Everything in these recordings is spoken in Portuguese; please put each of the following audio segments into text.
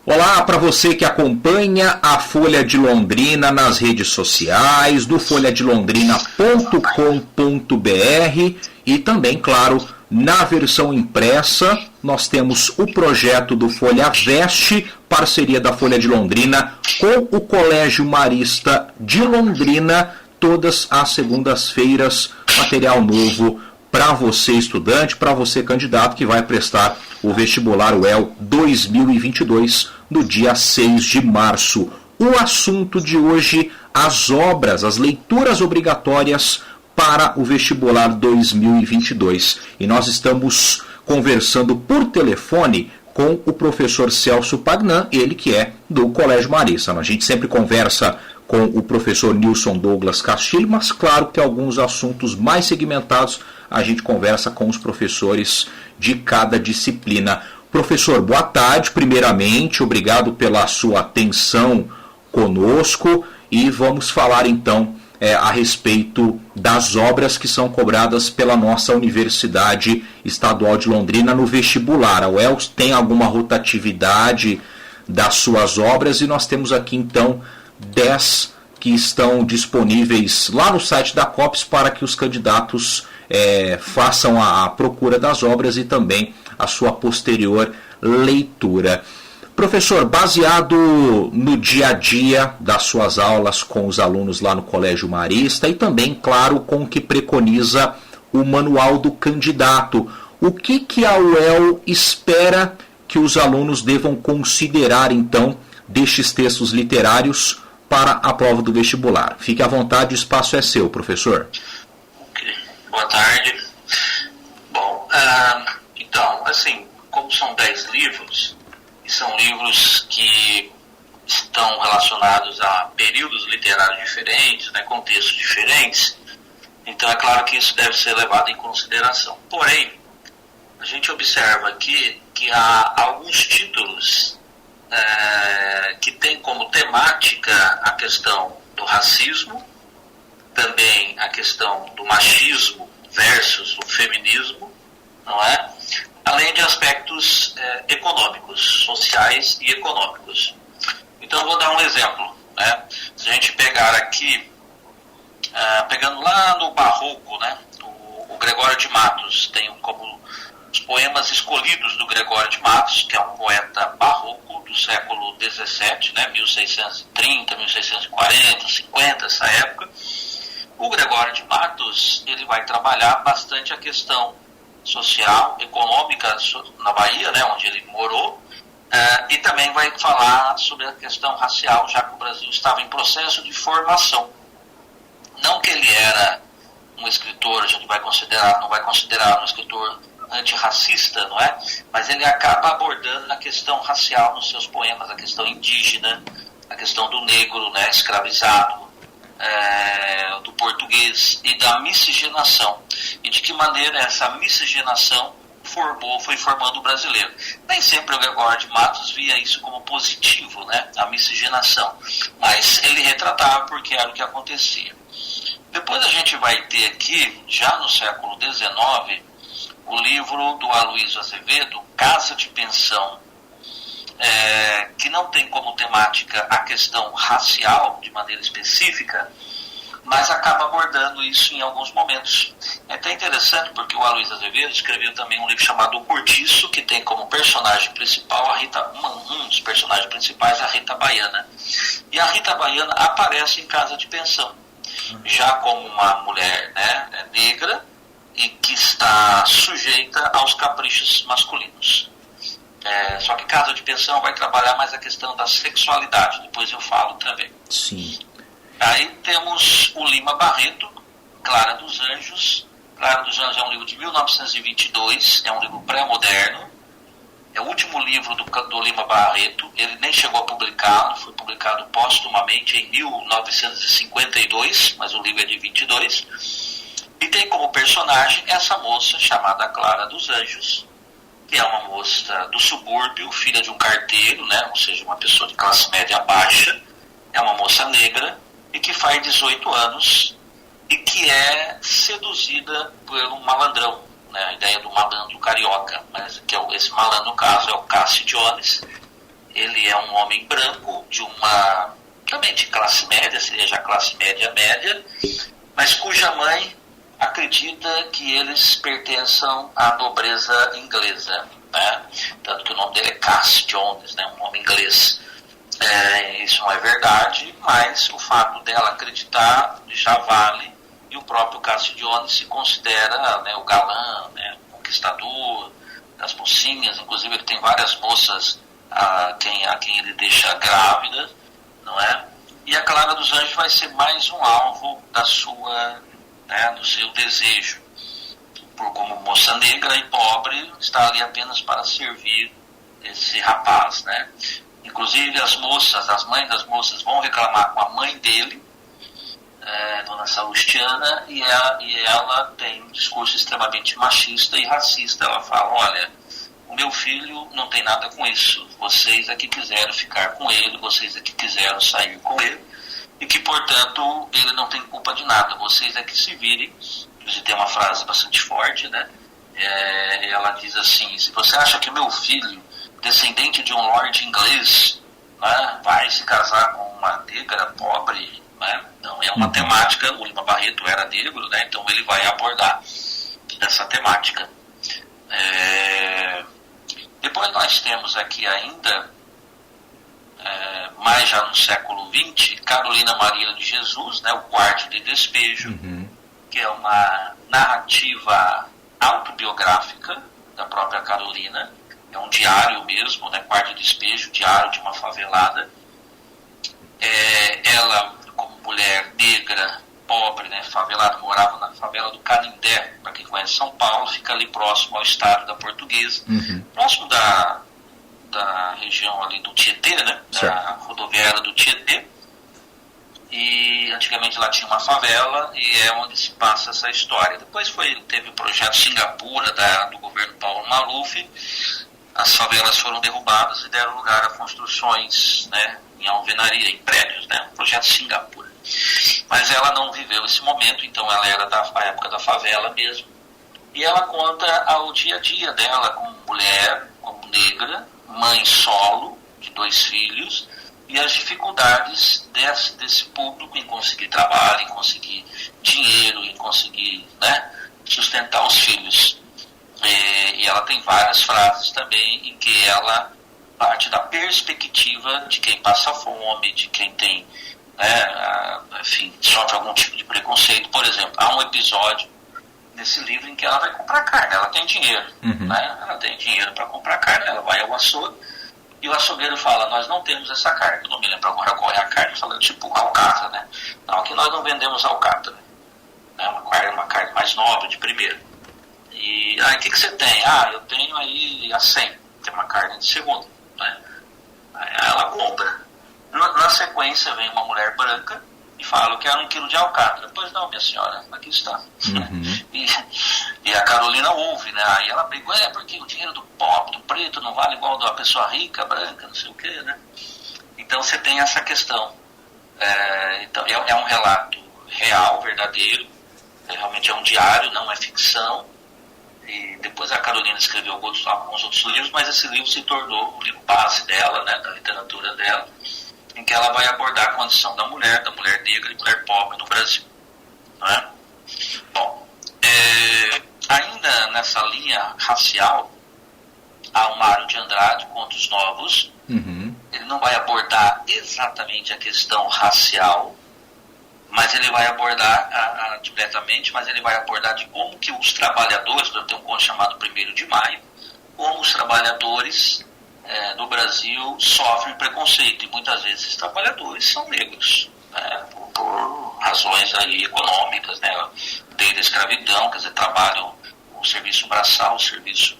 Olá para você que acompanha a Folha de Londrina nas redes sociais, do folhadelondrina.com.br e também, claro, na versão impressa. Nós temos o projeto do Folha Veste, parceria da Folha de Londrina com o Colégio Marista de Londrina, todas as segundas-feiras, material novo para você estudante, para você candidato que vai prestar o vestibular UEL 2022 no dia 6 de março. O assunto de hoje, as obras, as leituras obrigatórias para o vestibular 2022. E nós estamos conversando por telefone com o professor Celso Pagnan, ele que é do Colégio Marista. A gente sempre conversa com o professor Nilson Douglas Castilho, mas claro que tem alguns assuntos mais segmentados, a gente conversa com os professores de cada disciplina. Professor, boa tarde, primeiramente, obrigado pela sua atenção conosco e vamos falar então a respeito das obras que são cobradas pela nossa Universidade Estadual de Londrina no vestibular. A UEL tem alguma rotatividade das suas obras e nós temos aqui então 10 que estão disponíveis lá no site da COPS para que os candidatos façam a procura das obras e também a sua posterior leitura. Professor, baseado no dia a dia das suas aulas com os alunos lá no Colégio Marista e também, claro, com o que preconiza o manual do candidato, o que a UEL espera que os alunos devam considerar, então, destes textos literários para a prova do vestibular? Fique à vontade, o espaço é seu, professor. Ok, boa tarde. Bom, então, assim, como são 10 livros, e são livros que estão relacionados a períodos literários diferentes, né, contextos diferentes, então é claro que isso deve ser levado em consideração. Porém, a gente observa aqui que há alguns títulos que têm como temática a questão do racismo, também a questão do machismo versus o feminismo, não é? Além de aspectos econômicos, sociais e econômicos. Então, eu vou dar um exemplo, né? Se a gente pegar aqui, pegando lá no Barroco, né? O Gregório de Matos tem como os poemas escolhidos do Gregório de Matos, que é um poeta barroco do século XVII, né? 1630, 1640, 50, essa época. O Gregório de Matos, ele vai trabalhar bastante a questão social, econômica na Bahia, né, onde ele morou, e também vai falar sobre a questão racial, já que o Brasil estava em processo de formação. Não que ele era um escritor, a gente não vai considerar um escritor antirracista, não é? Mas ele acaba abordando a questão racial nos seus poemas, a questão indígena, a questão do negro, né, escravizado, do português e da miscigenação, e de que maneira essa miscigenação foi formando o brasileiro. Nem sempre o Gregório de Matos via isso como positivo, né, a miscigenação, mas ele retratava porque era o que acontecia. Depois a gente vai ter aqui, já no século XIX, o livro do Aloysio Azevedo, Casa de Pensão, que não tem como temática a questão racial de maneira específica, mas acaba abordando isso em alguns momentos. É até interessante porque o Aloysio Azevedo escreveu também um livro chamado O Cortiço, que tem como personagem principal um dos personagens principais, a Rita Baiana. E a Rita Baiana aparece em Casa de Pensão, já como uma mulher, né, negra e que está sujeita aos caprichos masculinos. Só que Casa de Pensão vai trabalhar mais a questão da sexualidade, depois eu falo também. Sim. Aí temos o Lima Barreto, Clara dos Anjos. Clara dos Anjos é um livro de 1922, é um livro pré-moderno, é o último livro do Lima Barreto, ele nem chegou a publicar, foi publicado póstumamente em 1952, mas o livro é de 22, e tem como personagem essa moça chamada Clara dos Anjos, que é uma moça do subúrbio, filha de um carteiro, né, ou seja, uma pessoa de classe média baixa, é uma moça negra e que faz 18 anos e que é seduzida pelo malandrão, né, a ideia do malandro carioca, mas que esse malandro, no caso, é o Cassie Jones, ele é um homem branco, também de classe média, seja classe média, mas cuja mãe acredita que eles pertençam à nobreza inglesa, né? Tanto que o nome dele é Cass Jones, né? Um homem inglês. Isso não é verdade, mas o fato dela acreditar já vale, e o próprio Cass Jones se considera, né, o galã, né, o conquistador das mocinhas. Inclusive ele tem várias moças a quem ele deixa grávidas, não é? E a Clara dos Anjos vai ser mais um alvo do seu desejo, por como moça negra e pobre, está ali apenas para servir esse rapaz, né? Inclusive as mães das moças vão reclamar com a mãe dele, Dona Salustiana, e ela tem um discurso extremamente machista e racista. Ela fala: olha, o meu filho não tem nada com isso, vocês é que quiseram ficar com ele, vocês é que quiseram sair com ele, e que, portanto, ele não tem culpa de nada, vocês é que se virem. Inclusive tem uma frase bastante forte, né? Ela diz assim: se você acha que meu filho, descendente de um lord inglês, né, vai se casar com uma negra pobre, né? Não é uma temática. O Lima Barreto era negro, né? Então ele vai abordar essa temática. Depois nós temos aqui ainda, mais já no século XX, Carolina Maria de Jesus, né, o Quarto de Despejo, que é uma narrativa autobiográfica da própria Carolina. É um diário mesmo, né? Quarto de Despejo, diário de uma favelada. Ela, como mulher negra, pobre, né, favelada, morava na favela do Canindé. Para quem conhece São Paulo, fica ali próximo ao estado da Portuguesa, próximo da região ali do Tietê, né, da rodoviária do Tietê. E antigamente lá tinha uma favela, e é onde se passa essa história. Depois teve o projeto Singapura do governo Paulo Maluf. As favelas foram derrubadas e deram lugar a construções, né, em alvenaria, em prédios, né, o projeto Singapura. Mas ela não viveu esse momento, então ela era da época da favela mesmo. E ela conta o dia a dia dela como mulher, como negra, mãe solo, de 2 filhos, e as dificuldades desse público em conseguir trabalho, em conseguir dinheiro, em conseguir, né, sustentar os filhos. E ela tem várias frases também em que ela parte da perspectiva de quem passa fome, de quem tem, né, enfim, sofre algum tipo de preconceito. Por exemplo, há um episódio nesse livro em que ela vai comprar carne. Ela tem dinheiro, né? Ela tem dinheiro para comprar carne. Ela vai ao açougue e o açougueiro fala: nós não temos essa carne. Eu não me lembro agora qual é a carne, falando tipo alcatra, né? Não, aqui nós não vendemos alcatra, né? Uma carne mais nobre, de primeira. E aí, o que você tem? Eu tenho aí a 100, tem uma carne de segunda, né? Aí ela compra. Na sequência vem uma mulher branca e fala: eu quero 1 quilo de alcatra. Pois não, minha senhora, aqui está. E a Carolina ouve, né? Aí ela brigou: porque o dinheiro do pobre, do preto, não vale igual da pessoa rica, branca, não sei o quê, né? Então você tem essa questão. Então é um relato real, verdadeiro. Realmente é um diário, não é ficção. E depois a Carolina escreveu alguns outros livros, mas esse livro se tornou o livro base dela, né, da literatura dela, em que ela vai abordar a condição da mulher negra e mulher pobre no Brasil. Não é? Bom, ainda nessa linha racial, há o Mário de Andrade, Contos Novos. Ele não vai abordar exatamente a questão racial, mas ele vai abordar diretamente, mas ele vai abordar de como que os trabalhadores, tem um conto chamado 1º de Maio, como os trabalhadores no Brasil sofrem preconceito, e muitas vezes esses trabalhadores são negros, né, por razões aí econômicas, né, desde a escravidão, quer dizer, trabalham o serviço braçal, o serviço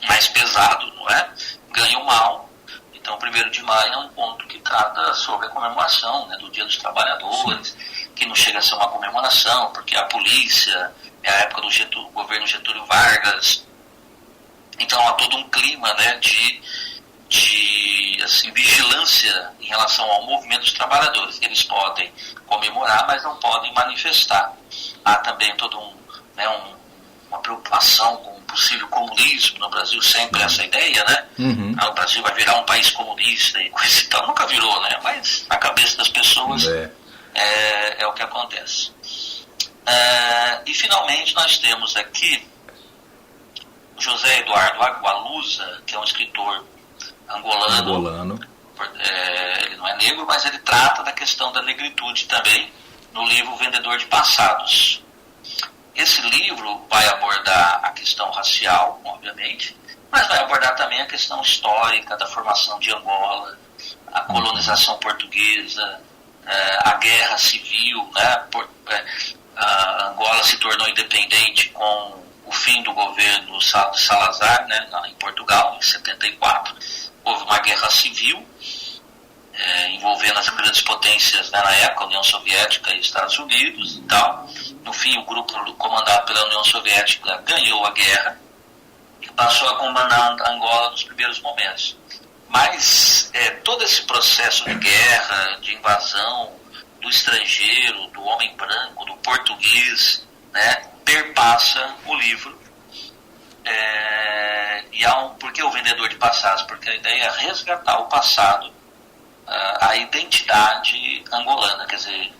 mais pesado, não é? Ganham mal. Então, o 1º de Maio é um ponto que trata sobre a comemoração, né, do Dia dos Trabalhadores, que não chega a ser uma comemoração, porque a polícia, é a época do governo Getúlio Vargas. Então, há todo um clima, né, de assim, vigilância em relação ao movimento dos trabalhadores. Eles podem comemorar, mas não podem manifestar. Há também todo uma preocupação com possível comunismo no Brasil, sempre essa ideia, né? O Brasil vai virar um país comunista e coisa e tal. Nunca virou, né? Mas na cabeça das pessoas é o que acontece. E finalmente nós temos aqui José Eduardo Agualusa, que é um escritor angolano. Ele não é negro, mas ele trata da questão da negritude também no livro Vendedor de Passados. Esse livro vai abordar a questão racial, obviamente, mas vai abordar também a questão histórica da formação de Angola, a colonização portuguesa, a guerra civil, né? A Angola se tornou independente com o fim do governo de Salazar, né, em Portugal, em 74. Houve uma guerra civil envolvendo as grandes potências, né, na época, a União Soviética e Estados Unidos e tal. No fim, o grupo comandado pela União Soviética ganhou a guerra e passou a comandar a Angola nos primeiros momentos. Mas todo esse processo de guerra, de invasão do estrangeiro, do homem branco, do português, né, perpassa o livro. Por que o Vendedor de Passados? Porque a ideia é resgatar o passado, a identidade angolana, quer dizer,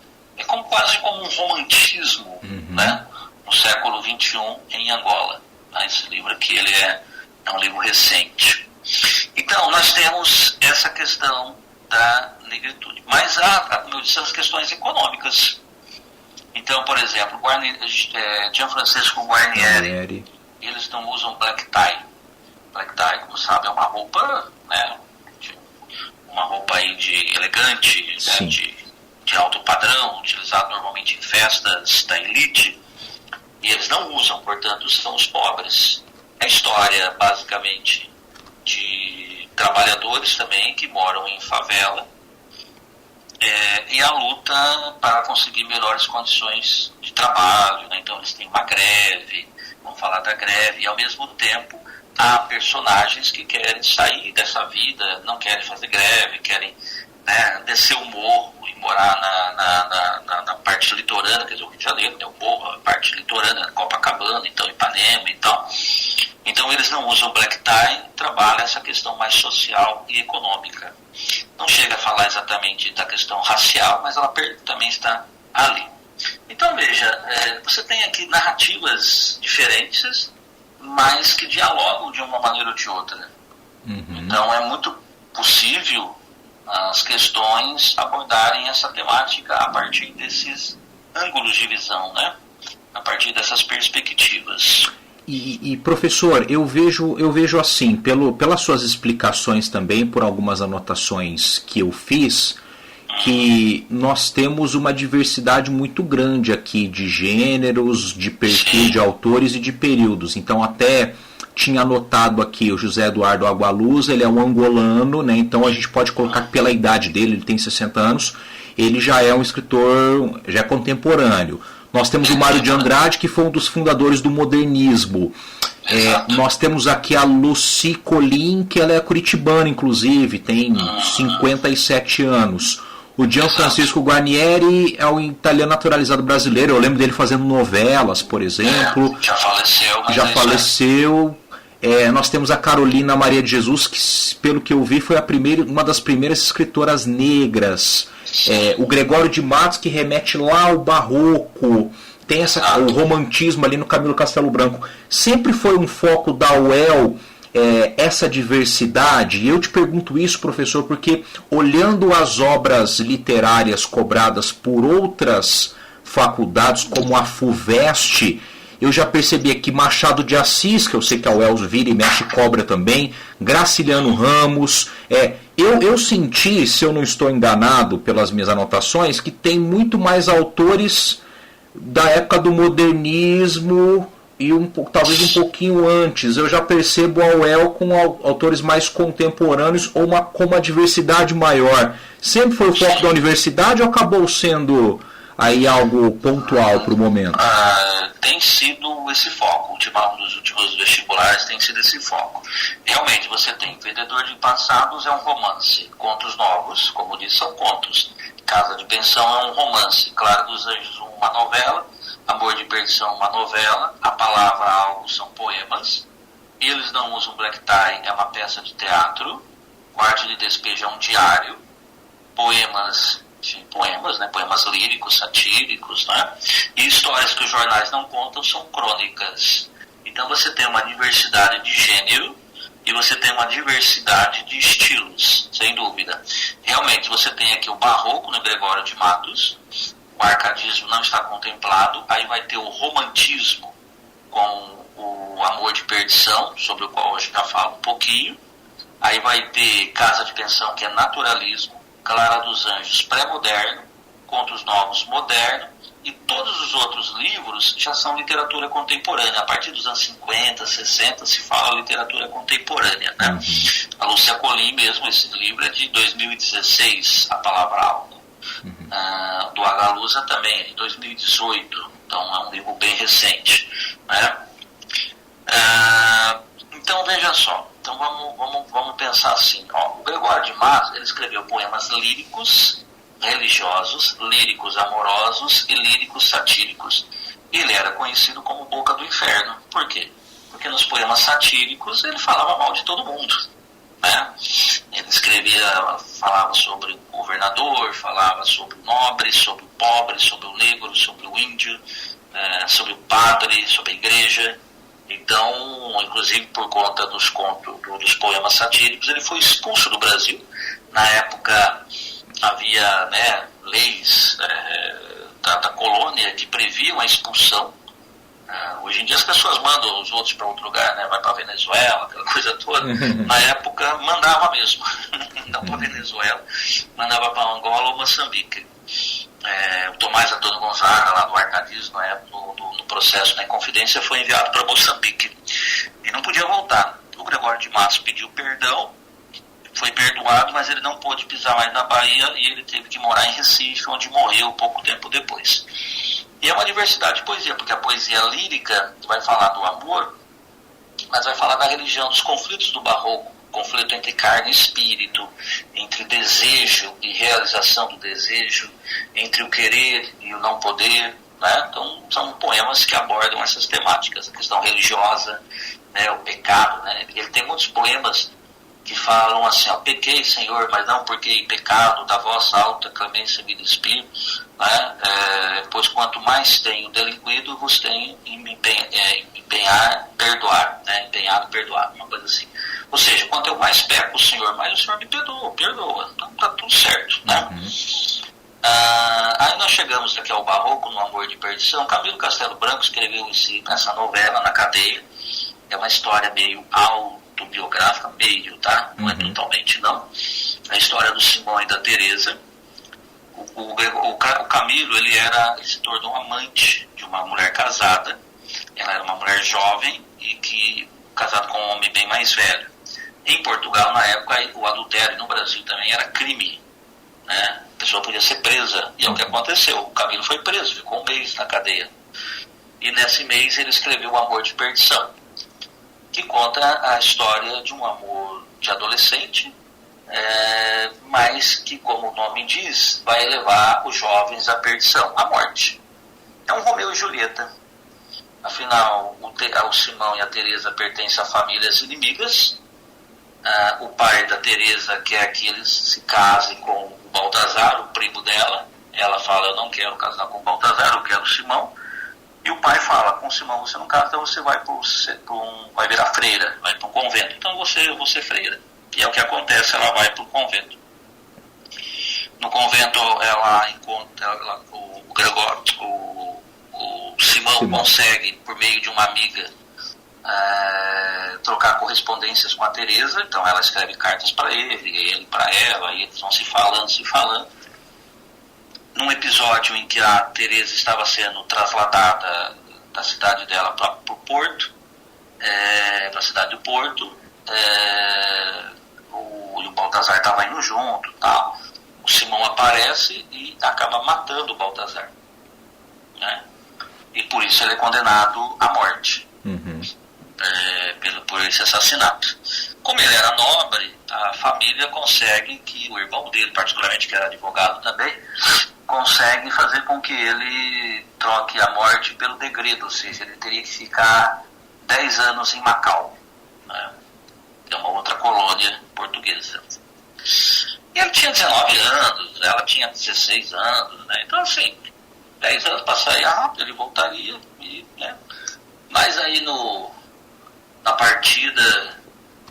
quase como um romantismo, né, no século XXI em Angola. Esse livro aqui ele é um livro recente. Então, nós temos essa questão da negritude. Mas há, como eu disse, as questões econômicas. Então, por exemplo, Gianfrancesco Guarnieri, eles não usam black tie. Black tie, como sabe, é uma roupa, né, uma roupa aí de elegante, né, de alto padrão, utilizado normalmente em festas da elite, e eles não usam, portanto, são os pobres. É a história, basicamente, de trabalhadores também que moram em favela, e a luta para conseguir melhores condições de trabalho, né? Então eles têm uma greve, vamos falar da greve, e ao mesmo tempo há personagens que querem sair dessa vida, não querem fazer greve, querem, né, descer o morro e morar na parte litorânea, quer dizer, o Rio de Janeiro, né, o morro, a parte litorânea, Copacabana, então Ipanema e tal. Então eles não usam black tie, trabalham essa questão mais social e econômica. Não chega a falar exatamente da questão racial, mas ela também está ali. Então veja, você tem aqui narrativas diferentes, mas que dialogam de uma maneira ou de outra. Então é muito possível as questões abordarem essa temática a partir desses ângulos de visão, né? A partir dessas perspectivas. E professor, eu vejo assim, pelas suas explicações também, por algumas anotações que eu fiz, que nós temos uma diversidade muito grande aqui de gêneros, de perfil de autores e de períodos. Então até tinha anotado aqui o José Eduardo Agualusa, ele é um angolano, né? Então a gente pode colocar que pela idade dele, ele tem 60 anos, ele já é um escritor, já é contemporâneo. Nós temos o Mário de Andrade, que foi um dos fundadores do modernismo. Nós temos aqui a Lucy Colin, que ela é curitibana, inclusive, tem 57 anos. O Gianfrancesco Guarnieri é um italiano naturalizado brasileiro. Eu lembro dele fazendo novelas, por exemplo. Já faleceu. Já faleceu. Nós temos a Carolina Maria de Jesus, que, pelo que eu vi, foi uma das primeiras escritoras negras. O Gregório de Matos, que remete lá ao barroco. Tem o romantismo ali no Camilo Castelo Branco. Sempre foi um foco da UEL essa diversidade. E eu te pergunto isso, professor, porque olhando as obras literárias cobradas por outras faculdades, como a FUVEST, eu já percebi aqui Machado de Assis, que eu sei que a UEL vira e mexe cobra também, Graciliano Ramos. Eu senti, se eu não estou enganado pelas minhas anotações, que tem muito mais autores da época do modernismo e talvez um pouquinho antes. Eu já percebo a UEL com autores mais contemporâneos ou com uma diversidade maior. Sempre foi o foco da universidade ou acabou sendo aí algo pontual para o momento? Tem sido esse foco. Nos últimos vestibulares tem sido esse foco. Realmente, você tem Vendedor de Passados, é um romance. Contos Novos, como disse, são contos. Casa de Pensão é um romance. Claro dos Anjos, uma novela. Amor de Perdição, uma novela. A Palavra Algo são poemas. Eles Não Usam Black Tie é uma peça de teatro. Quarto de Despejo é um diário. Poemas, enfim, poemas, né? Poemas líricos, satíricos, né? E histórias que os jornais não contam são crônicas. Então você tem uma diversidade de gênero e você tem uma diversidade de estilos, sem dúvida. Realmente você tem aqui o barroco no Gregório de Matos, o arcadismo não está contemplado, aí vai ter o romantismo com o Amor de Perdição, sobre o qual eu já falo um pouquinho. Aí vai ter Casa de Pensão, que é naturalismo, Clara dos Anjos, pré-moderno, Contos Novos, moderno, e todos os outros livros já são literatura contemporânea. A partir dos anos 50, 60 se fala literatura contemporânea, né? A Lúcia Colim mesmo, esse livro é de 2016, A Palavra Algo. Do Agalusa também é de 2018, então é um livro bem recente, né? Então veja só, então vamos pensar assim, ó, o Gregório de Matos, ele escreveu poemas líricos religiosos, líricos amorosos e líricos satíricos. Ele era conhecido como Boca do Inferno. Por quê? Porque nos poemas satíricos ele falava mal de todo mundo, né? Ele falava sobre o governador, falava sobre o nobre, sobre o pobre, sobre o negro, sobre o índio, sobre o padre, sobre a igreja. Então, inclusive por conta dos poemas satíricos, ele foi expulso do Brasil. Na época havia, né, leis da colônia que previam a expulsão. Hoje em dia as pessoas mandam os outros para outro lugar, né? Vai para Venezuela, aquela coisa toda. Na época mandava mesmo, não para Venezuela, mandava para Angola ou Moçambique. O Tomás Antônio Gonzaga, lá do arcadismo, no processo da Inconfidência, foi enviado para Moçambique e não podia voltar. O Gregório de Matos pediu perdão, foi perdoado, mas ele não pôde pisar mais na Bahia e ele teve que morar em Recife, onde morreu pouco tempo depois. E é uma diversidade de poesia, porque a poesia lírica vai falar do amor, mas vai falar da religião, dos conflitos do barroco, conflito entre carne e espírito, entre desejo e realização do desejo, entre o querer e o não poder, né? Então são poemas que abordam essas temáticas, a questão religiosa, né, o pecado, né? Ele tem muitos poemas que falam assim, ó, pequei, Senhor, mas não porque em pecado, da vossa alta clemência me despir, né? Pois quanto mais tenho delinquido, vos tenho em me empenhar, perdoar, né? Empenhado, perdoar, uma coisa assim. Ou seja, quanto eu mais peco, Senhor, mais o Senhor me perdoa. Então tá tudo certo, né? Aí nós chegamos aqui ao barroco, no Amor de Perdição. Camilo Castelo Branco escreveu essa novela na cadeia. É uma história meio autobiográfica, meio, tá? Não é totalmente, não. A história do Simão e da Teresa. O Camilo, ele se tornou amante de uma mulher casada. Ela era uma mulher jovem e que casado com um homem bem mais velho. Em Portugal, na época, o adultério no Brasil também era crime, né? A pessoa podia ser presa, e é o que aconteceu. O Camilo foi preso, ficou um mês na cadeia. E nesse mês ele escreveu O Amor de Perdição, que conta a história de um amor de adolescente, mas que, como o nome diz, vai levar os jovens à perdição, à morte. É um Romeu e Julieta. Afinal, o Simão e a Teresa pertencem a famílias inimigas. O pai da Teresa quer que eles se casem com o Baltazar, o primo dela. Ela fala, eu não quero casar com o Baltazar, eu quero o Simão. E o pai fala, com o Simão você não casa, então você vai vai virar freira, vai para um convento. Então eu vou ser freira. E é o que acontece, ela vai para o convento. No convento ela encontra o Gregório, o Simão consegue, por meio de uma amiga, trocar correspondências com a Teresa. Então ela escreve cartas para ele para ela, e eles vão se falando. Num episódio em que a Teresa estava sendo trasladada da cidade dela para o Porto, para a cidade do Porto, o Baltazar estava indo junto, tal. O Simão aparece e acaba matando o Baltazar, né? E por isso ele é condenado à morte, por esse assassinato. Como ele era nobre, a família consegue que o irmão dele, particularmente, que era advogado também, consegue fazer com que ele troque a morte pelo degredo, ou seja, ele teria que ficar 10 anos em Macau, né? É uma outra colônia portuguesa. E ele tinha 19 anos, ela tinha 16 anos, né? Então, assim, 10 anos passaria rápido, ele voltaria, né? Mas aí na partida,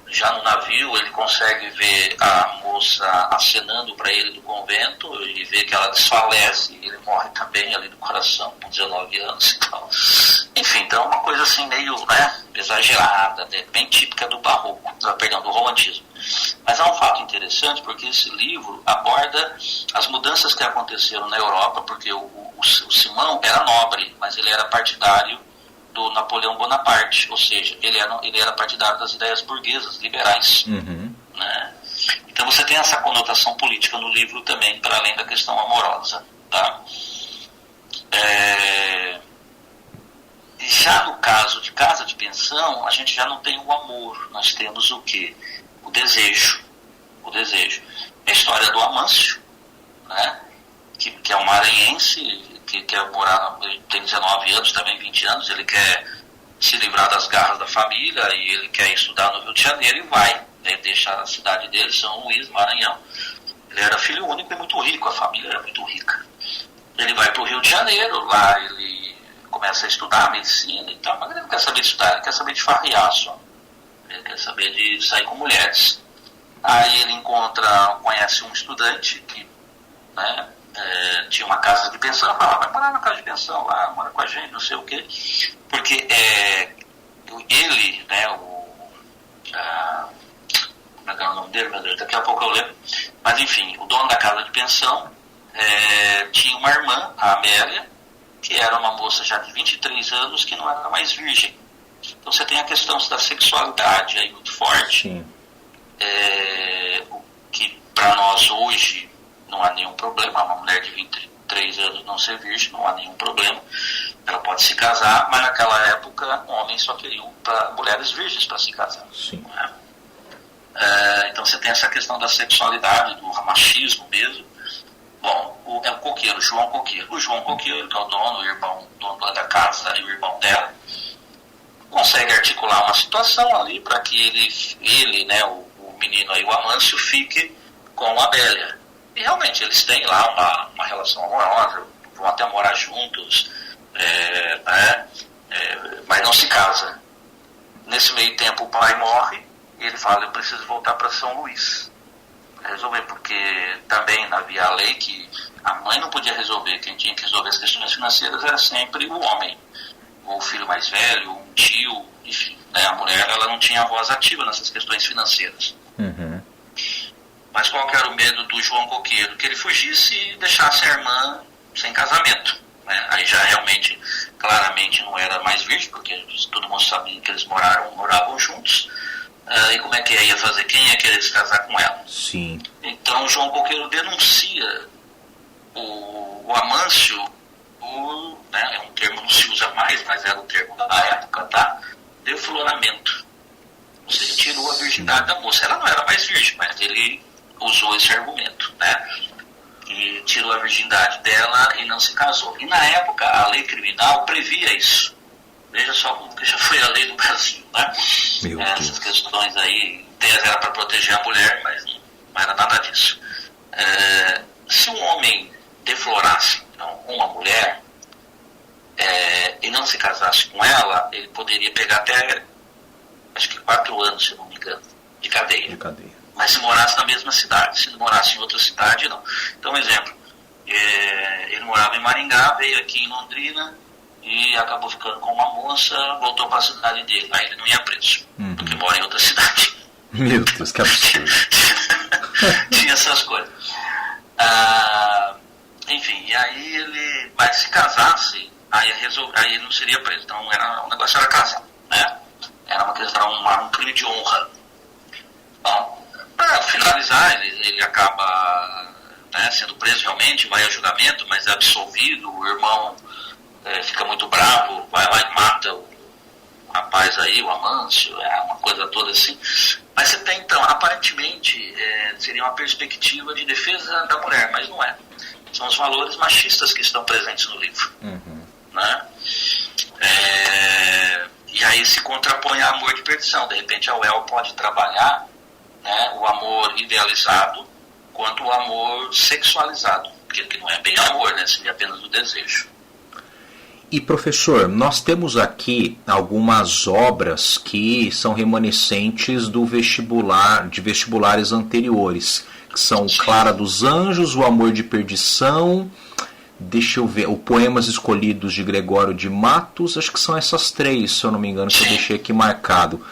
já no navio, ele consegue ver a moça acenando para ele do convento e vê que ela desfalece e ele morre também ali do coração com 19 anos. Então, enfim, então é uma coisa assim meio, né, exagerada, né, bem típica do barroco, do romantismo. Mas é um fato interessante porque esse livro aborda as mudanças que aconteceram na Europa, porque o Simão era nobre, mas ele era partidário do Napoleão Bonaparte, ou seja, ele era partidário das ideias burguesas, liberais. Né? Então você tem essa conotação política no livro também, para além da questão amorosa. Tá? Já no caso de casa de pensão, a gente já não tem o amor, nós temos o quê? O desejo. A história do Amâncio, né? que é um maranhense, que quer morar, ele tem 19 anos, também 20 anos, ele quer se livrar das garras da família e ele quer estudar no Rio de Janeiro e vai, né, deixa a cidade dele, São Luís, Maranhão. Ele era filho único e muito rico, a família era muito rica. Ele vai para o Rio de Janeiro, lá ele começa a estudar medicina e tal, mas ele não quer saber de estudar, ele quer saber de farrear só. Ele quer saber de sair com mulheres. Aí ele conhece um estudante que, né, tinha uma casa de pensão, fala, vai morar na casa de pensão lá, mora com a gente, não sei o quê. Porque ele, né, como é que é o nome dele, meu Deus, daqui a pouco eu lembro. Mas enfim, o dono da casa de pensão tinha uma irmã, a Amélia, que era uma moça já de 23 anos, que não era mais virgem. Então você tem a questão da sexualidade aí muito forte. Sim. Que para nós hoje não há nenhum problema, uma mulher de 23 anos não ser virgem, não há nenhum problema, ela pode se casar, mas naquela época homens só queriam mulheres virgens para se casar. Sim. Né? Então você tem essa questão da sexualidade, do machismo mesmo. Bom, é o coqueiro, João Coqueiro. O João Coqueiro, que é o dono da casa e o irmão dela, consegue articular uma situação ali para que ele, né, o menino aí, o Amâncio, fique com a Bélia. E realmente eles têm lá uma relação amorosa, vão até morar juntos, né, mas não se casa. Nesse meio tempo o pai morre e ele fala, eu preciso voltar para São Luís. Resolver, porque também havia a lei que a mãe não podia resolver, quem tinha que resolver as questões financeiras era sempre o homem, ou o filho mais velho, um tio, enfim, né, a mulher ela não tinha voz ativa nessas questões financeiras. Mas qual que era o medo do João Coqueiro? Que ele fugisse e deixasse a irmã sem casamento, né? Aí já realmente, claramente não era mais virgem, porque todo mundo sabia que eles moravam juntos. E como é que ia fazer? Quem ia querer se casar com ela? Sim. Então o João Coqueiro denuncia o Amâncio, né, é um termo que não se usa mais, mas era o termo da época, tá? Defloramento. Ou seja, tirou a virgindade da moça. Ela não era mais virgem, mas ele usou esse argumento, né? E tirou a virgindade dela e não se casou. E na época a lei criminal previa isso. Veja só como que já foi a lei do Brasil, né? Essas questões aí, em tese era para proteger a mulher, mas não era nada disso. Se um homem deflorasse então, uma mulher e não se casasse com ela, ele poderia pegar até, acho que 4 anos, se não me engano, de cadeia. Mas se morasse na mesma cidade, se morasse em outra cidade, não. Então, um exemplo, ele morava em Maringá, veio aqui em Londrina e acabou ficando com uma moça, voltou para a cidade dele. Aí ele não ia preso, porque mora em outra cidade. Meu Deus, que absurdo. Tinha essas coisas. Enfim, e aí ele, mas se casasse, aí ele não seria preso. Então o negócio era casar, né? Era uma questão, um crime de honra. Bom, para finalizar, ele acaba, né, sendo preso realmente, vai a julgamento, mas é absolvido. O irmão fica muito bravo, vai lá e mata o rapaz aí, o Amâncio, uma coisa toda assim. Mas você tem, então, aparentemente, seria uma perspectiva de defesa da mulher, mas não é. são os valores machistas que estão presentes no livro. Né? E aí se contrapõe a amor de perdição. De repente a UEL pode trabalhar, né, o amor idealizado quanto o amor sexualizado, porque que não é bem amor, né, seria apenas o desejo. E professor, nós temos aqui algumas obras que são remanescentes do vestibular, de vestibulares anteriores, que são Clara dos Anjos, O Amor de Perdição, deixa eu ver, o Poemas Escolhidos de Gregório de Matos, acho que são essas três, se eu não me engano, que eu deixei aqui marcado.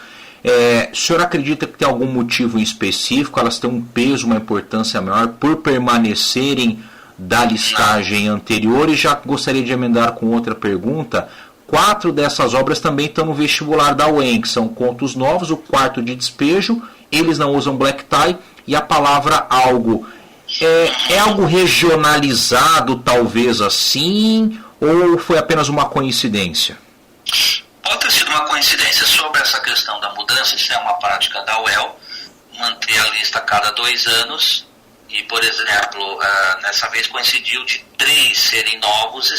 O senhor acredita que tem algum motivo em específico, elas têm um peso, uma importância maior por permanecerem da listagem anterior? E já gostaria de emendar com outra pergunta. 4 dessas obras também estão no vestibular da UEM, que são Contos Novos, O Quarto de Despejo, Eles Não Usam Black Tie e A Palavra Algo. É algo regionalizado, talvez assim, ou foi apenas uma coincidência? Pode ter sido uma coincidência. Sobre essa questão da mudança, isso é uma prática da UEL, manter a lista a cada 2 anos. E, por exemplo, nessa vez coincidiu de 3 serem novos e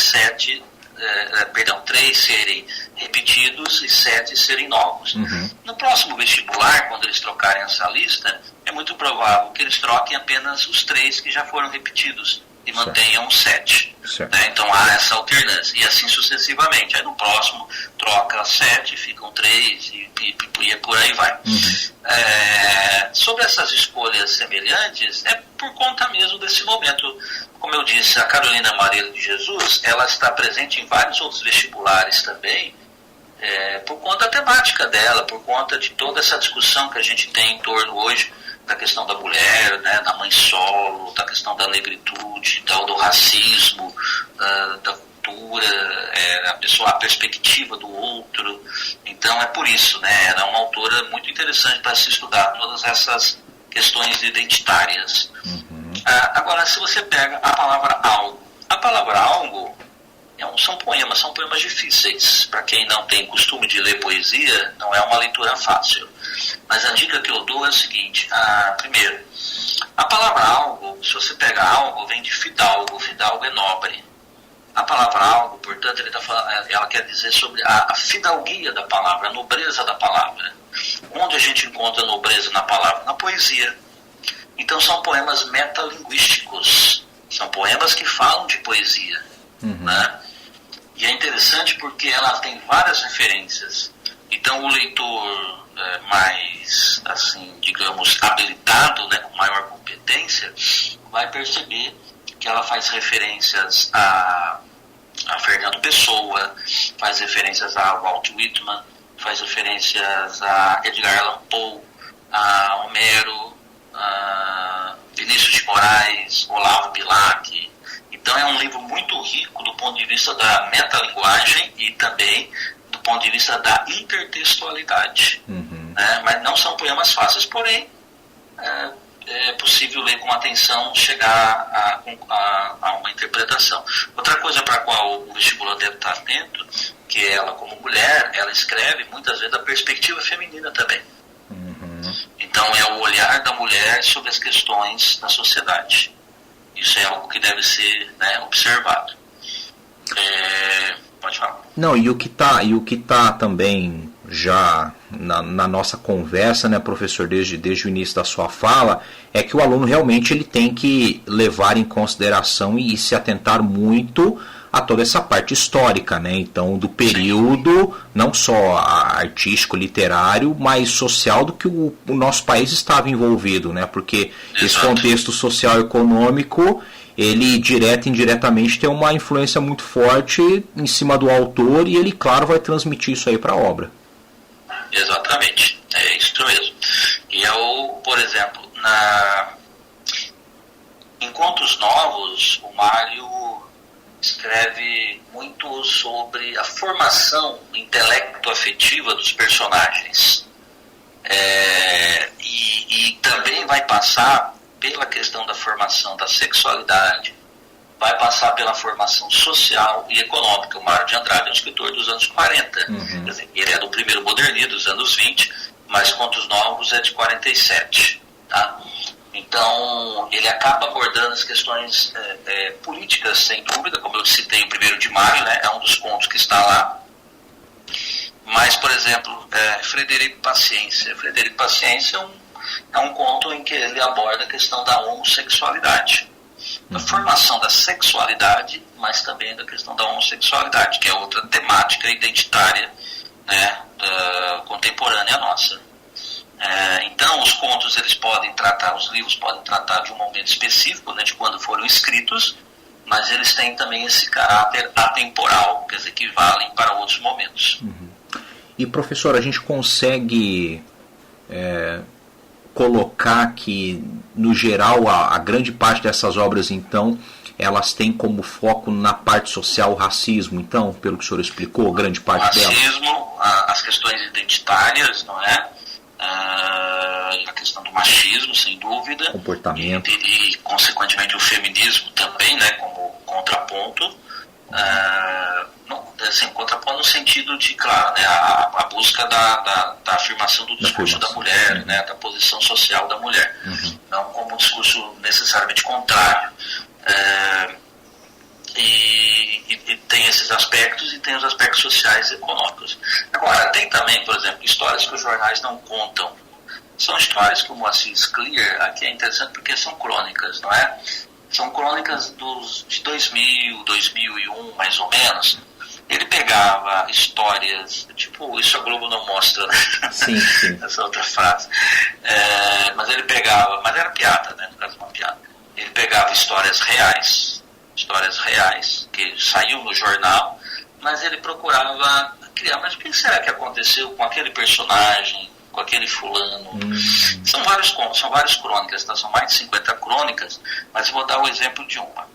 3 serem repetidos e 7 serem novos. No próximo vestibular, quando eles trocarem essa lista, é muito provável que eles troquem apenas os 3 que já foram repetidos e mantenham 7. Né? Então há essa alternância, e assim sucessivamente. Aí no próximo troca 7, ficam 3 e por aí vai. Sobre essas escolhas semelhantes, é por conta mesmo desse momento. Como eu disse, a Carolina Maria de Jesus, ela está presente em vários outros vestibulares também, por conta da temática dela, por conta de toda essa discussão que a gente tem em torno hoje da questão da mulher, né, da mãe solo, da questão da negritude, do racismo, da cultura, a perspectiva do outro. Então é por isso, né, ela é uma autora muito interessante para se estudar todas essas questões identitárias. Agora, se você pega a palavra algo são poemas difíceis. Para quem não tem costume de ler poesia, não é uma leitura fácil. Mas a dica que eu dou é o seguinte: primeiro, a palavra algo, se você pega algo, vem de fidalgo é nobre. A palavra algo, portanto, ela quer dizer sobre a fidalguia da palavra, a nobreza da palavra. Onde a gente encontra nobreza na palavra? Na poesia. Então são poemas metalinguísticos, são poemas que falam de poesia. Né? E é interessante porque ela tem várias referências. Então o leitor mais, assim, digamos, habilitado, né, com maior competência, vai perceber que ela faz referências a Fernando Pessoa, faz referências a Walt Whitman, faz referências a Edgar Allan Poe, a Homero, a Vinícius de Moraes, Olavo Bilac. Então é um livro muito rico do ponto de vista da metalinguagem e também do ponto de vista da intertextualidade. Né? Mas não são poemas fáceis, porém é possível ler com atenção, chegar a uma interpretação. Outra coisa para a qual o vestibular deve estar atento, que ela, como mulher, ela escreve muitas vezes da perspectiva feminina também. Então é o olhar da mulher sobre as questões da sociedade. Isso é algo que deve ser, né, observado. Pode falar. Não, e o que tá também já na nossa conversa, né, professor, desde o início da sua fala, é que o aluno realmente ele tem que levar em consideração e se atentar muito a toda essa parte histórica, né? Então, do período, não só artístico, literário, mas social do que o nosso país estava envolvido, né? Porque esse contexto social e econômico, ele direto e indiretamente tem uma influência muito forte em cima do autor, e ele, claro, vai transmitir isso aí para a obra. Exatamente, é isso mesmo. E por exemplo, em Contos Novos, o Mário escreve muito sobre a formação intelecto-afetiva dos personagens. E também vai passar pela questão da formação da sexualidade, vai passar pela formação social e econômica. O Mário de Andrade é um escritor dos anos 40. Quer dizer, ele é do primeiro modernismo, dos anos 20, mas Contos Novos é de 47. Tá? Então, ele acaba abordando as questões políticas, sem dúvida, como eu citei o 1º de Maio, né, é um dos pontos que está lá. Mas, por exemplo, Frederico Paciência. Frederico Paciência é um conto em que ele aborda a questão da homossexualidade. Da formação da sexualidade, mas também da questão da homossexualidade, que é outra temática identitária, né, contemporânea nossa. Então, os contos, os livros podem tratar de um momento específico, né, de quando foram escritos, mas eles têm também esse caráter atemporal, quer dizer, que valem para outros momentos. E, professor, a gente consegue colocar que, no geral, a grande parte dessas obras, então, elas têm como foco na parte social o racismo, então, pelo que o senhor explicou, grande parte delas? O racismo, as questões identitárias, não é? A questão do machismo, sem dúvida. Comportamento. E consequentemente, o feminismo também, né, como contraponto. Contraponto no sentido de, claro, né, a busca da afirmação do discurso da mulher, né, da posição social da mulher, não como um discurso necessariamente contrário. E tem esses aspectos e tem os aspectos sociais e econômicos. Agora, tem também, por exemplo, histórias que os jornais não contam. São histórias que o Moacir Scliar, aqui é interessante porque são crônicas, não é? São crônicas de 2000, 2001, mais ou menos. Ele pegava histórias, tipo, isso a Globo não mostra, né? Sim, sim. Essa outra frase. Mas ele pegava, mas era piada, né? No caso, uma piada. Ele pegava histórias reais, que saíam no jornal, mas ele procurava criar, mas o que será que aconteceu com aquele personagem, com aquele fulano? São várias crônicas, tá? São mais de 50 crônicas, mas eu vou dar o exemplo de uma.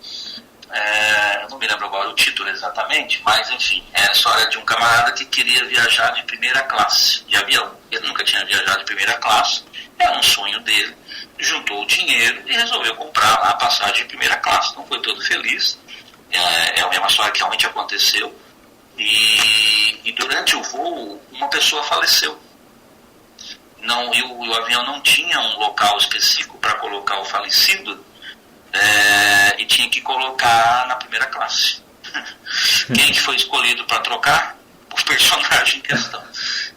Eu não me lembro agora o título exatamente, mas enfim, é a história de um camarada que queria viajar de primeira classe, de avião. Ele nunca tinha viajado de primeira classe, era um sonho dele, juntou o dinheiro e resolveu comprar lá a passagem de primeira classe. Então foi todo feliz, é uma história que realmente aconteceu, e durante o voo uma pessoa faleceu. E o avião não tinha um local específico para colocar o falecido, e tinha que colocar na primeira classe. Quem que foi escolhido para trocar? O personagem em questão.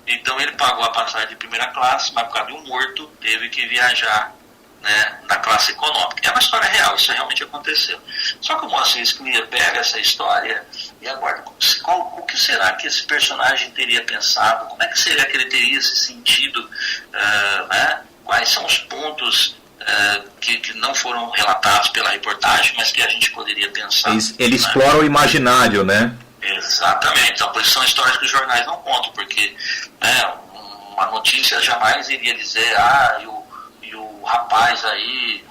Então ele pagou a passagem de primeira classe, mas por causa de um morto teve que viajar, né, na classe econômica. É uma história real, isso realmente aconteceu. Só que o Moacir Scliar pega essa história e agora, o que será que esse personagem teria pensado? Como é que seria que ele teria se sentido? Né? Quais são os pontos que não foram relatados pela reportagem, mas que a gente poderia pensar? Ele explora o imaginário, né? Exatamente. Então, por isso são histórias que os jornais não contam, porque uma notícia jamais iria dizer, e o rapaz aí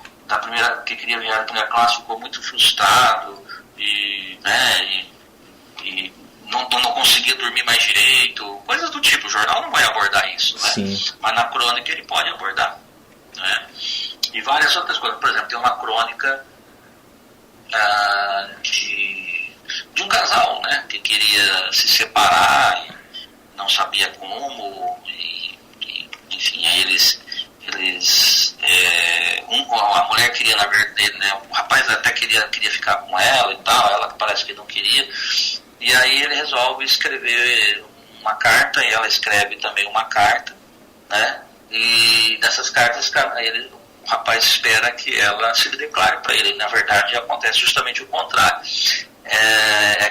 que queria viajar na primeira classe ficou muito frustrado e não conseguia dormir mais direito, coisas do tipo. O jornal não vai abordar isso, né? Sim. Mas na crônica ele pode abordar, né? E várias outras coisas. Por exemplo, tem uma crônica de um casal, né, que queria se separar e não sabia como, enfim, aí a mulher queria, na verdade, né, o rapaz até queria ficar com ela e tal, ela parece que não queria, e aí ele resolve escrever uma carta, e ela escreve também uma carta, né, e nessas cartas o rapaz espera que ela se declare para ele. Na verdade, acontece justamente o contrário.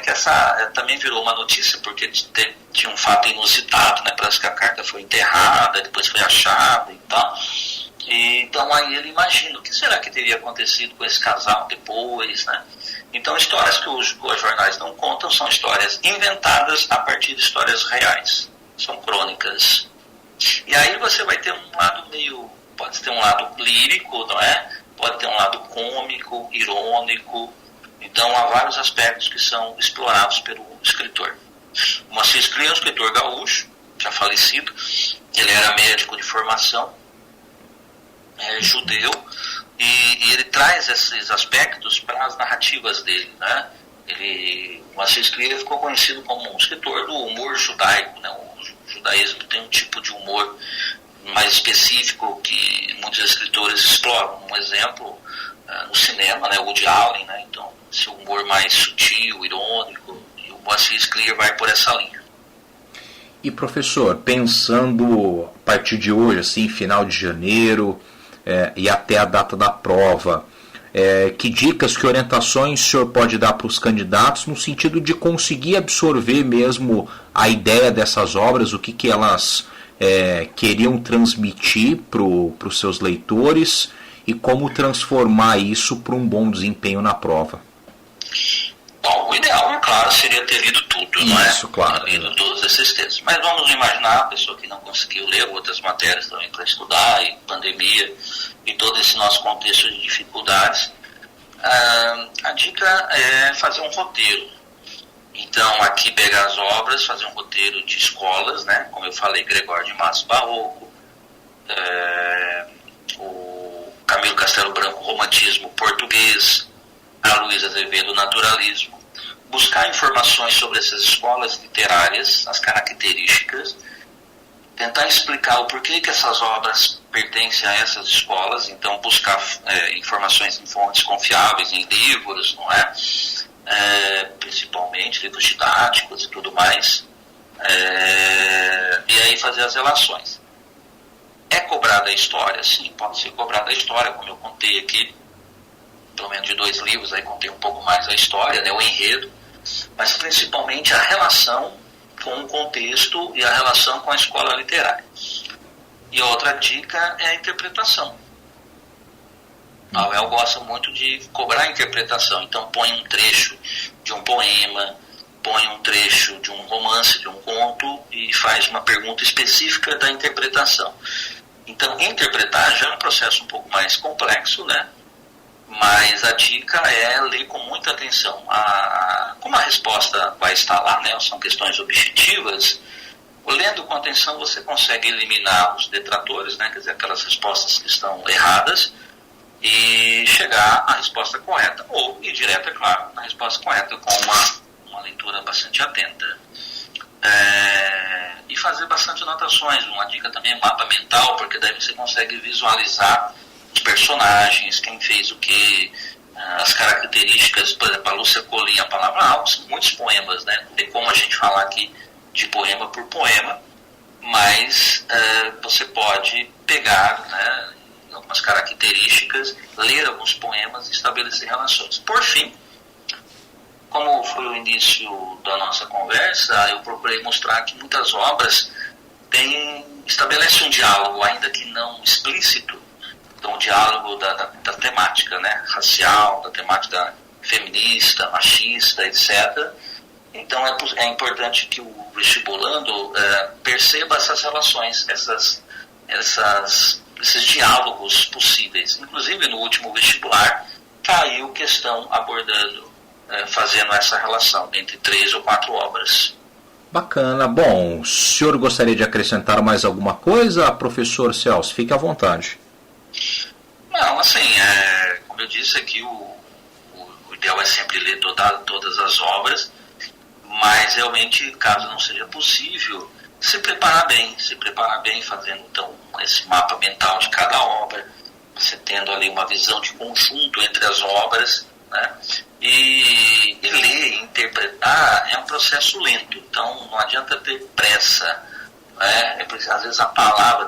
Que essa também virou uma notícia, porque tinha um fato inusitado, né? Parece que a carta foi enterrada, depois foi achada e tal. Então aí ele imagina o que será que teria acontecido com esse casal depois, né? Então, histórias que os jornais não contam são histórias inventadas a partir de histórias reais. São crônicas. E aí você vai ter um lado pode ter um lado lírico, não é? Pode ter um lado cômico, irônico. Então há vários aspectos que são explorados pelo escritor. O Moacir Scliar é um escritor gaúcho, já falecido. Ele era médico de formação, judeu, e ele traz esses aspectos para as narrativas dele, né? O Moacir Scliar ficou conhecido como um escritor do humor judaico, né? O judaísmo tem um tipo de humor mais específico que muitos escritores exploram. Um exemplo, no cinema, né, o Woody Allen, né, então, esse humor mais sutil, irônico, e o Moacir Scliar vai por essa linha. E professor, pensando a partir de hoje, assim, final de janeiro e até a data da prova, que dicas, que orientações o senhor pode dar para os candidatos no sentido de conseguir absorver mesmo a ideia dessas obras, o que elas queriam transmitir para os seus leitores e como transformar isso para um bom desempenho na prova? Bom, o ideal, é claro, seria ter lido tudo, não é? Isso, claro. Ter lido todos esses textos. Mas vamos imaginar a pessoa que não conseguiu ler outras matérias também para estudar, e pandemia, e todo esse nosso contexto de dificuldades. A dica é fazer um roteiro. Então, aqui pegar as obras, fazer um roteiro de escolas, né? Como eu falei, Gregório de Matos Barroco, o Camilo Castelo Branco, Romantismo Português, a Luísa Azevedo, Naturalismo. Buscar informações sobre essas escolas literárias, as características, tentar explicar o porquê que essas obras pertencem a essas escolas, então buscar informações em fontes confiáveis, em livros, não é? Principalmente livros didáticos e tudo mais, e aí fazer as relações. É cobrada a história? Sim, pode ser cobrada a história, como eu contei aqui, pelo menos de 2 livros, aí contei um pouco mais a história, né, o enredo, mas principalmente a relação com o contexto e a relação com a escola literária. E outra dica é a interpretação. A UEL gosta muito de cobrar a interpretação, então põe um trecho de um poema, põe um trecho de um romance, de um conto e faz uma pergunta específica da interpretação. Então, interpretar já é um processo um pouco mais complexo, né? Mas a dica é ler com muita atenção. Como a resposta vai estar lá, né? São questões objetivas, lendo com atenção você consegue eliminar os detratores, né? Quer dizer, aquelas respostas que estão erradas, e chegar à resposta correta, ou ir direto, é claro, na resposta correta com uma leitura bastante atenta. E fazer bastante anotações. Uma dica também é mapa mental, porque daí você consegue visualizar os personagens, quem fez o que, as características. Por exemplo, a Lúcia Colim, a palavra algo, são muitos poemas, né? Não tem como a gente falar aqui de poema por poema, mas você pode pegar, né, algumas características, ler alguns poemas e estabelecer relações. Por fim, como foi o início da nossa conversa, eu procurei mostrar que muitas obras estabelecem um diálogo, ainda que não explícito, então o diálogo da temática, né, racial, da temática feminista, machista, etc. Então é importante que o vestibulando perceba essas relações, esses diálogos possíveis. Inclusive no último vestibular caiu questão abordando, fazendo essa relação entre 3 ou 4 obras. Bacana. Bom, o senhor gostaria de acrescentar mais alguma coisa, professor Celso? Fique à vontade. Não, assim, como eu disse aqui, o ideal é sempre ler todas as obras, mas realmente, caso não seja possível, se preparar bem, fazendo então esse mapa mental de cada obra, você tendo ali uma visão de conjunto entre as obras, né? E ler e interpretar é um processo lento, então não adianta ter pressa, né? Às vezes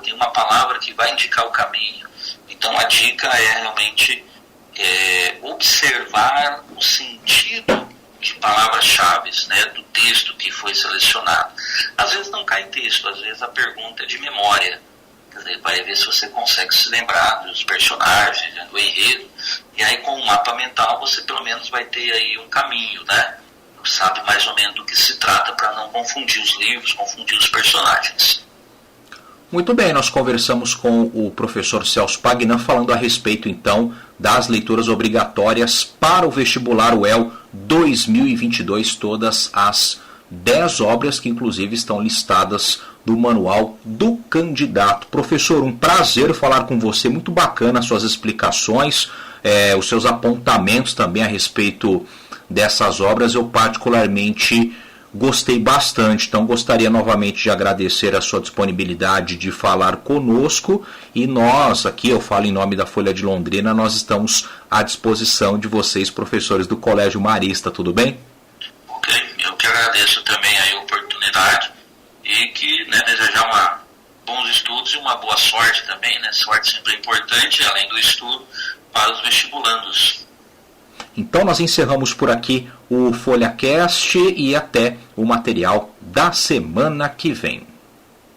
tem uma palavra que vai indicar o caminho, então a dica é realmente observar o sentido de palavras-chave, né, do texto que foi selecionado. Às vezes não cai texto, às vezes a pergunta é de memória. Quer dizer, vai ver se você consegue se lembrar dos personagens, né, do enredo, e aí com o mapa mental você pelo menos vai ter aí um caminho, né? Sabe mais ou menos do que se trata para não confundir os livros, confundir os personagens. Muito bem, nós conversamos com o professor Celso Pagnan falando a respeito então das leituras obrigatórias para o vestibular UEL 2022, todas as 10 obras que inclusive estão listadas no manual do candidato. Professor, um prazer falar com você, muito bacana as suas explicações, os seus apontamentos também a respeito dessas obras. Eu particularmente Gostei bastante, então gostaria novamente de agradecer a sua disponibilidade de falar conosco, e nós, aqui eu falo em nome da Folha de Londrina, nós estamos à disposição de vocês, professores do Colégio Marista, tudo bem? Ok, eu que agradeço também a oportunidade e que desejar bons estudos e uma boa sorte também, sorte sempre é importante, além do estudo, para os vestibulandos. Então nós encerramos por aqui o FolhaCast e até o material da semana que vem.